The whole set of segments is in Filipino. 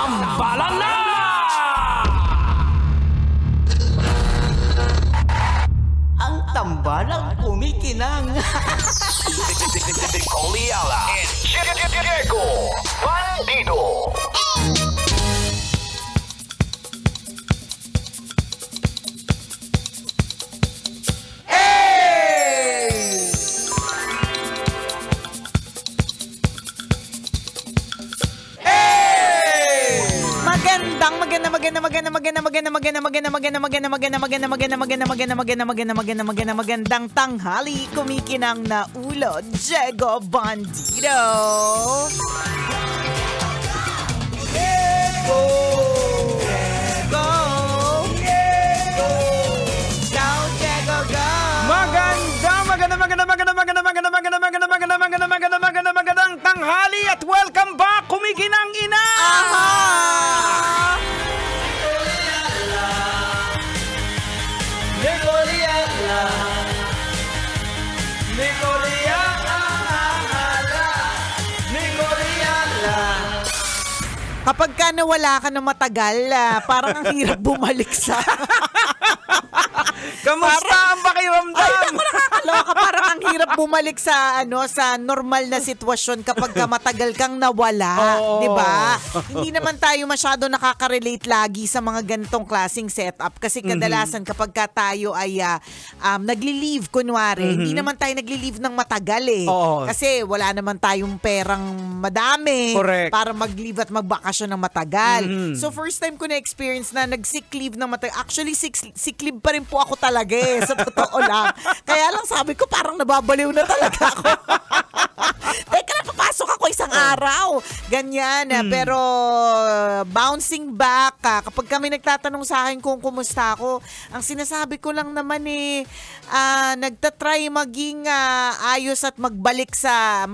Tambalan na! Ang tambalang kumikinang. Coliala and Diego Bandido. Magandang tanghali, kumikinang na ulo, Diego Bandido. Diego! Diego! Diego! Go, Diego, go! Magandang tanghali at welcome back, kumikinang ina! Aha! Kapag ka nawala ka na matagal, parang ang hirap bumalik sa... Kamusta ang pakiramdam? Ay, naku, nakakaloka. Parang ang hirap bumalik sa sa normal na sitwasyon kapag ka matagal kang nawala. Oo. Diba? Hindi naman tayo masyado nakaka-relate lagi sa mga ganitong klaseng setup. Kasi kadalasan kapag ka tayo ay nagli-leave, kunwari, hindi naman tayo nagli-leave ng matagal eh. Oo. Kasi wala naman tayong perang madami. Correct. Para mag-leave at magbakasyon ng matagal. So first time ko na-experience na nag-sick leave ng matagal. Actually, sick leave pa rin po ako talaga eh, sa totoo lang. Kaya lang sabi ko, parang nababaliw na talaga ako. Teka na, papasok ako isang araw. Ganyan. Pero bouncing back, kapag kami nagtatanong sa akin kung kumusta ako, ang sinasabi ko lang naman nagtatry maging ayos at magbalik sa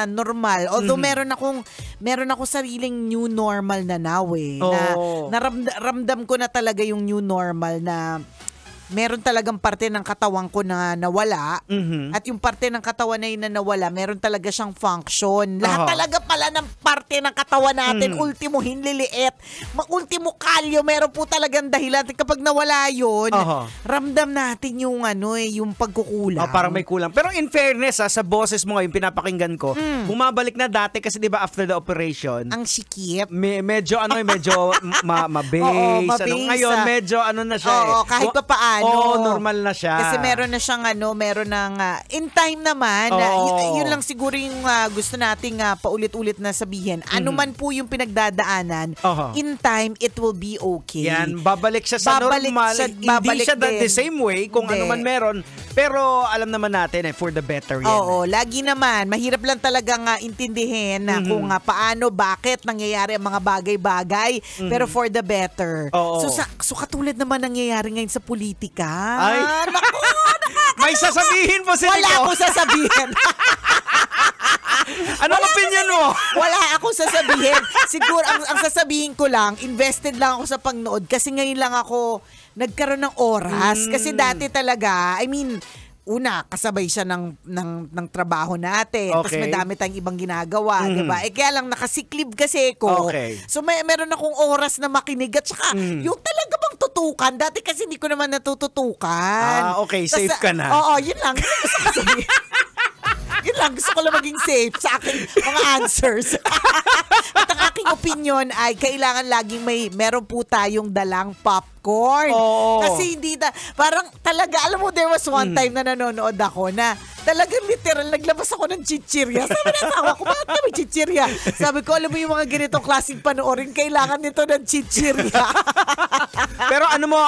normal. Although meron akong sariling new normal na now eh. Ramdam ko na talaga yung new normal na meron talagang parte ng katawan ko na nawala at yung parte ng katawan na yun na nawala, meron talaga siyang function. Lahat talaga pala ng parte ng katawan natin, ultimo hinliliit, ultimo kalyo, meron po talagang dahilan. Kapag nawala yun, ramdam natin yung yung pagkukulang. Parang may kulang. Pero in fairness, sa boses mo ngayon, pinapakinggan ko, bumabalik na dati kasi di ba after the operation, ang sikip. Medyo mabase. Ngayon, medyo na siya kahit pa paano. Normal na siya. Kasi meron na siyang meron ng in time naman, yun lang siguro yung gusto nating paulit-ulit na sabihin. Ano man po yung pinagdadaanan, in time, it will be okay. Yan, babalik siya sa normal. Hindi siya the same way kung ano man meron. Pero alam naman natin for the better yan. Oo, lagi naman. Mahirap lang talagang intindihin kung paano, bakit nangyayari ang mga bagay-bagay. Pero for the better. So katulad naman nangyayari ngayon sa politika. Ay, naku, may sasabihin po sila. Wala akong sasabihin. Anong opinion mo? Wala akong sasabihin. Siguro, ang sasabihin ko lang, invested lang ako sa pagnood kasi ngayon lang ako nagkaroon ng oras. Kasi dati talaga, una, kasabay siya ng trabaho natin. Tapos madami tayong ibang ginagawa, diba? Kaya lang nakasiklib kasi ko. So meron akong oras na makinig at saka yung talaga bang tutukan. Dati kasi hindi ko naman natututukan. Safe ka na. Oo, yun lang. Yun lang, gusto ko lang maging safe sa aking mga answers. At ang aking opinion ay kailangan laging meron po tayong dalang popcorn. Kasi hindi parang talaga, alam mo, there was one time na nanonood ako na talagang literal, naglabas ako ng chichirya. Sabi na asawa ko, bakit kami chichirya? Sabi ko, alam mo yung mga ganitong klaseng panoorin, kailangan nito ng chichirya. Pero alam mo,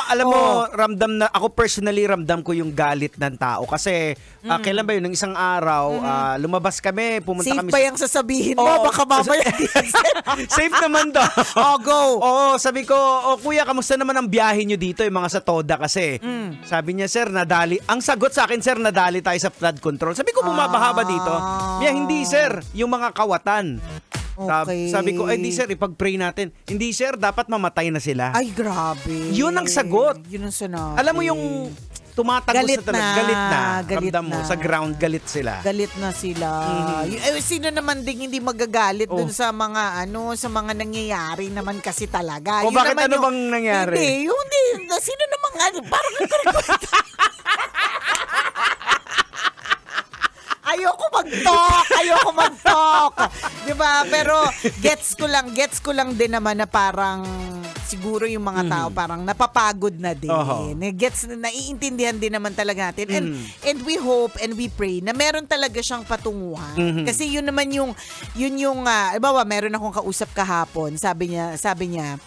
ako personally ramdam ko yung galit ng tao. Kasi, kailan ba yun? Ng isang araw, lumabas kami, pumunta kami. Safe ba yung sasabihin mo? Baka mamaya. Safe naman daw. Go. Sabi ko, kuya, kamusta naman ang biyahe nyo dito? Yung mga sa Toda kasi. Sabi niya, sir, nadali. Ang sagot sa akin, sir, nadali tayo sa flood control. Sabi ko, bumabaha ba dito? Hindi, sir. Yung mga kawatan. Sabi ko, di sir, ipag-pray natin. Hindi sir, dapat mamatay na sila. Ay, grabe. Yun ang sagot. Yun ang sinabi. Alam mo yung tumatagos Galit na talaga. na. Galit Ramdam mo, na. sa ground galit sila. Galit na sila. Sino naman ding hindi magagalit dun sa mga sa mga nangyayari naman kasi talaga. O Yun bakit naman ano bang nangyari? Hindi. Sino naman parang Ayoko mag-talk. 'Di ba? Pero gets ko lang din naman na parang siguro yung mga tao parang napapagod na din. Naiintindihan din naman talaga natin. And we hope and we pray na meron talaga siyang patunguhan. Kasi yun naman yung halimbawa, meron akong kausap kahapon. Sabi niya,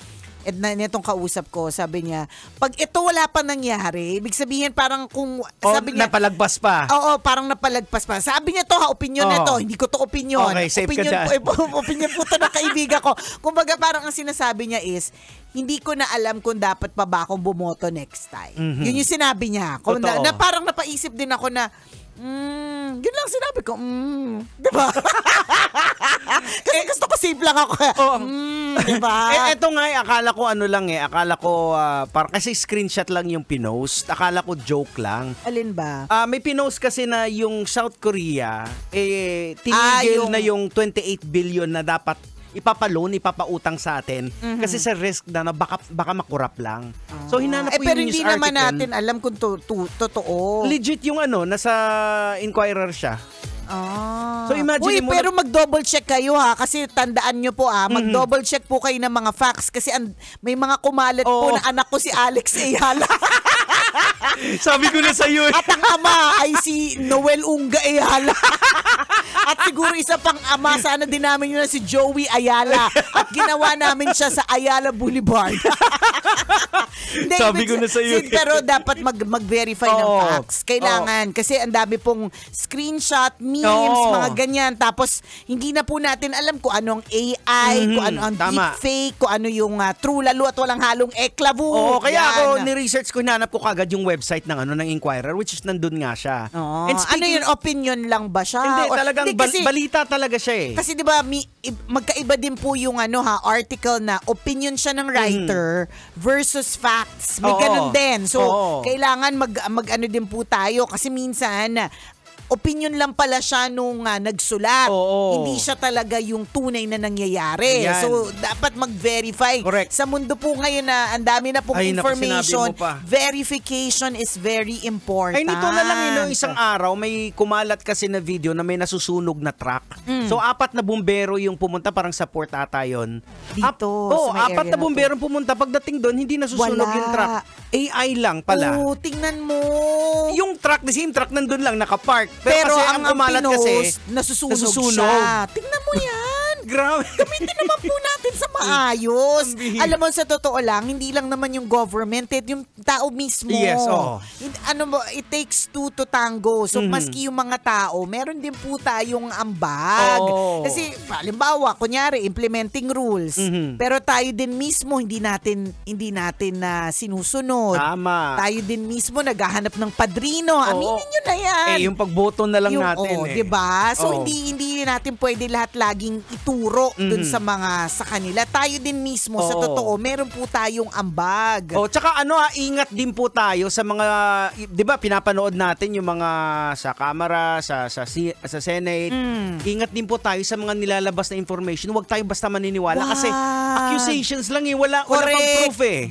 at nitong kausap ko, sabi niya, pag ito wala pa nangyari, ibig sabihin parang sabi niya, napalagpas pa. Oo, parang napalagpas pa. Sabi niya to opinion na to. Hindi ko to opinion. Okay, safe ka opinion dyan. opinion po to ng kaibigan ko. Kumbaga parang ang sinasabi niya is, hindi ko na alam kung dapat pa ba akong bumoto next time. Yun yung sinabi niya. Na parang napaisip din ako na, yun lang sinabi ko, diba? Kasi gusto ko simple lang ako. Diba? Eto nga, akala ko parang kasi screenshot lang yung pinost. Akala ko joke lang. Alin ba? May pinost kasi na yung South Korea, tinigil na yung 28 billion na dapat ipapautang sa atin kasi sa risk na baka makurap lang. So hinanap ko pero yung news hindi article. naman natin alam kung totoo. Legit yung nasa Inquirer siya. So imagine mo pero mag-double check kayo ha, kasi tandaan nyo po mag-double check po kayo ng mga facts kasi may mga kumalat po na anak ko si Alex Ayala. Sabi ko na sa iyo. At ang ama ay si Noel Unga Ayala. At siguro isa pang ama, sana din namin yun na si Joey Ayala. At ginawa namin siya sa Ayala Boulevard. Sabi ko na sa iyo. Pero dapat mag-verify ng facts. Kailangan. Kasi ang dami pong screenshot, memes, mga ganyan. Tapos, hindi na po natin alam kung ano ang AI, kung ano ang deepfake, kung ano yung true lalo at walang halong eklavu. Kaya ako, ni-research ko, hinanap ko kagad yung website ng Inquirer, which is nandun nga siya. And ano yun, opinion lang ba siya? Hindi, talagang balita talaga siya eh. Kasi 'di ba, magkaiba din po yung article na opinion siya ng writer versus facts. May ganun din. So, kailangan mag-ano din po tayo kasi minsan opinion lang pala siya nung nagsulat. Hindi siya talaga yung tunay na nangyayari. Ayan. So, dapat mag-verify. Correct. Sa mundo po ngayon na ang dami na pong information, naku, sinabi mo pa. verification is very important. Ay, nito na lang isang araw, may kumalat kasi na video na may nasusunog na truck. So, 4 na bumbero yung pumunta, parang support ata yun. Dito, sa may 4 na bumbero pumunta. Pagdating doon, hindi nasusunog yung truck. AI lang pala. Tingnan mo. Yung truck, the same truck, nandun lang, nakapark. Pero kasi ang kumalat kasi, nasusunog siya. Tingnan mo yan. Grabe. Gamitin naman po natin sa maayos. Alam mo, sa totoo lang, hindi lang naman yung government, yung tao mismo. Yes, it takes two to tango. So, maski yung mga tao, meron din po tayong ambag. Kasi, halimbawa, kunyari, implementing rules. Pero tayo din mismo, hindi natin na sinusunod. Tama. Tayo din mismo, naghahanap ng padrino. Aminin nyo na yan. Yung pagboto na lang natin diba? So, hindi natin pwede lahat laging ituro dun sa kanila. Tayo din mismo, sa totoo, meron po tayong ambag. Tsaka ingat din po tayo sa mga, di ba, pinapanood natin yung mga sa camera, sa Senate. Ingat din po tayo sa mga nilalabas na information. Huwag tayo basta maniniwala kasi accusations lang wala pang proof eh.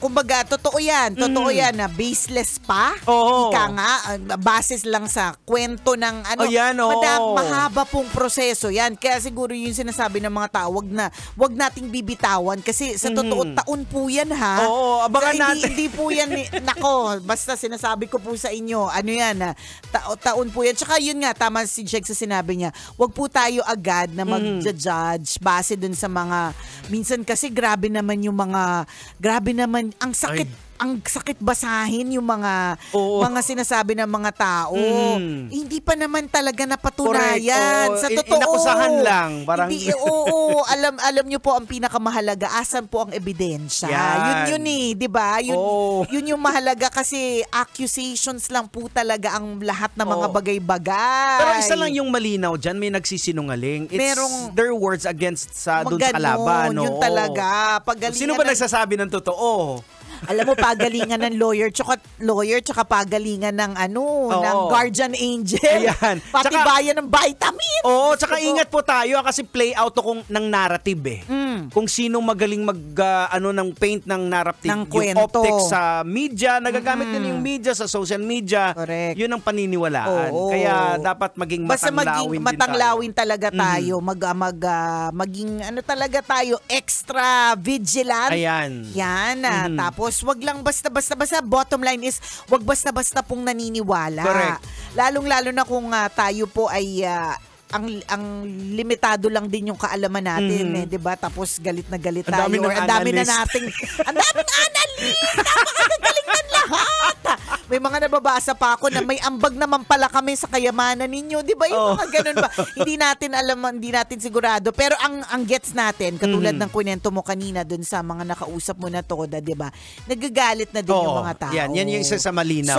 Kumbaga, totoo yan na baseless pa. Ika nga, basis lang sa kwento ng mahaba pong proseso yan. Kaya siguro yung sinasabi ng mga tao, wag nating bibitawan kasi sa totoo, taon po yan ha. Abangan natin. Hindi po yan, nako, basta sinasabi ko po sa inyo, taon po yan. Tsaka yun nga, tama si Jake sa sinabi niya, wag po tayo agad na mag-judge base dun sa mga, minsan kasi grabe naman ang sakit basahin yung mga sinasabi ng mga tao. Hindi pa naman talaga napatunayan. Sa totoo. Inakusahan lang. Parang alam nyo po ang pinakamahalaga, asan po ang ebidensya. Yun di ba? Yun yung mahalaga kasi accusations lang po talaga ang lahat ng mga bagay-bagay. Pero isa lang yung malinaw dyan, may nagsisinungaling. It's their words against dun sa kalaban. Yun talaga. Sino ba nagsasabi ng totoo? Alam mo, pagalingan ng lawyer tsaka pagalingan ng ng guardian angel. Ayan. Patibayan ng vitamin. Oo, tsaka ingat po tayo kasi play out to ng narrative Kung sinong magaling ng paint ng narrative, Ng yung kwento. optics sa media, nagagamit din yung media sa social media. Correct. Yun ang paniniwalaan. Oo. Kaya dapat maging Basta matanglawin din matanglawin tayo. talaga tayo. Maging talaga tayo, extra vigilant. Ayan. Yan. Tapos wag lang basta bottom line is wag basta pong naniniwala. Correct. Lalong-lalo na kung tayo po ay ang limitado lang din yung kaalaman natin, 'di ba? Tapos galit na galit Ang dami tayo. ng Ang dami na analyst. nating analyst. Napakagaling ng lahat. May mga nababasa pa ako na may ambag naman pala kami sa kayamanan ninyo, 'di ba? Yung mga ganun ba? Hindi natin alam, hindi natin sigurado. Pero ang gets natin, katulad ng kwento mo kanina dun sa mga nakausap mo na Toda, 'di ba? Nagagalit na din yung mga tao. Yan yung isa sa malinaw.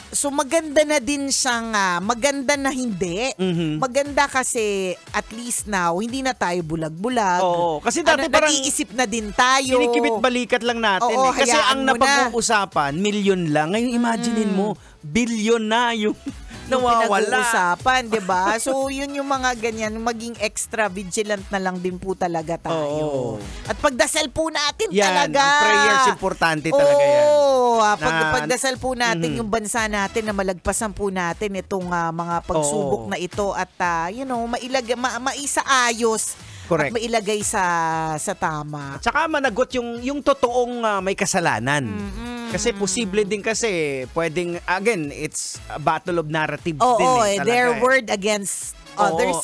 So maganda na din siyang maganda na hindi. Maganda kasi at least now hindi na tayo bulag-bulag. Oo, kasi dati parang nag-iisip na din tayo. kinikibit-balikat lang natin. Oo, Kasi hayaan ang mo na. napag-uusapan, milyon lang. Ngayon imaginein mo, bilyon na yung Yung nawawala. pinag-uusapan, 'di ba? So yun yung mga ganyan, maging extra vigilant na lang din po talaga tayo. Oo. At pagdasal po natin Yan, talaga. ang prayers importante talaga yan. Oo, Na- pagdasal po natin yung bansa natin na malagpasan po natin itong mga pagsubok Oo. na ito at maisaayos. Correct. At mailagay sa tama. Tsaka managot yung totoong may kasalanan. Kasi posible din kasi pwedeng, again, it's a battle of narratives din talaga. Their word against others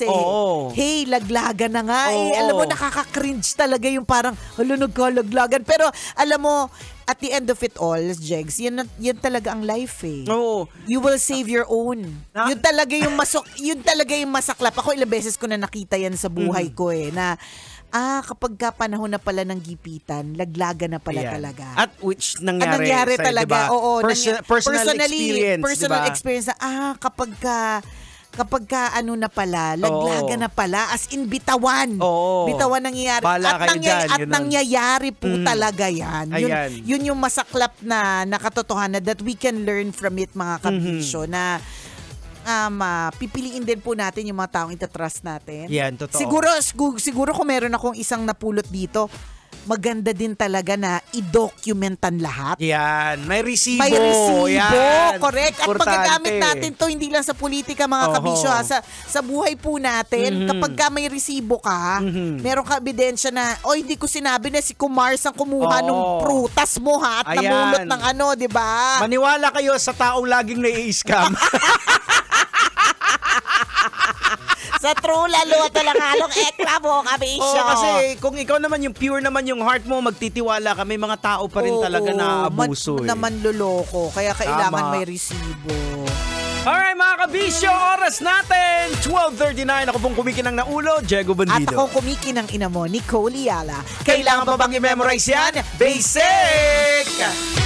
hey, laglagan na nga Alam mo, nakaka-cringe talaga yung parang, nagkalaglagan. Pero alam mo, at the end of it all, Jegs, yan talaga ang life Oo. You will save your own. Yun talaga yung masaklap. Ako ilang beses ko na nakita yan sa buhay ko na kapag panahon na pala ng gipitan, laglagan na pala talaga. At which nangyari, sa'yo, talaga. diba? Oo, Personal experience, personal diba? experience na, kapag na pala, laglagan na pala, as in bitawan. Oo. Bitawan nangyayari. Bahala kayo dyan, At ganun. nangyayari po talaga yan. Ayan. Yun yung masaklap na katotohanan that we can learn from it, mga kabisyo, na pipiliin din po natin yung mga taong itatrust natin. Yan, totoo. Siguro kung meron akong isang napulot dito, maganda din talaga na i-documentan lahat. Yan. May resibo. May resibo, Yan. correct. At Importante. magagamit natin to hindi lang sa politika, mga kabisyo, sa buhay po natin. Kapag ka may resibo ka, meron ka ebidensya na, hindi ko sinabi na si Kumars ang kumuha nung prutas mo at Ayan. namulot ng di ba? Maniwala kayo sa taong laging nai-scam. Sa true lalo at halong ekra mo, kabisyo. Kasi kung ikaw naman yung pure naman yung heart mo, magtitiwala ka, may mga tao pa rin talaga na abuso. Na manloloko. Kaya kailangan Tama. may resibo. Alright mga kabisyo, oras natin 12:39. Ako pong kumikinang na ulo, Diego At Bandido. ako kumikinang ina mo, Nicole Yala. Kailangan pa bang i-memorize yan? Basic!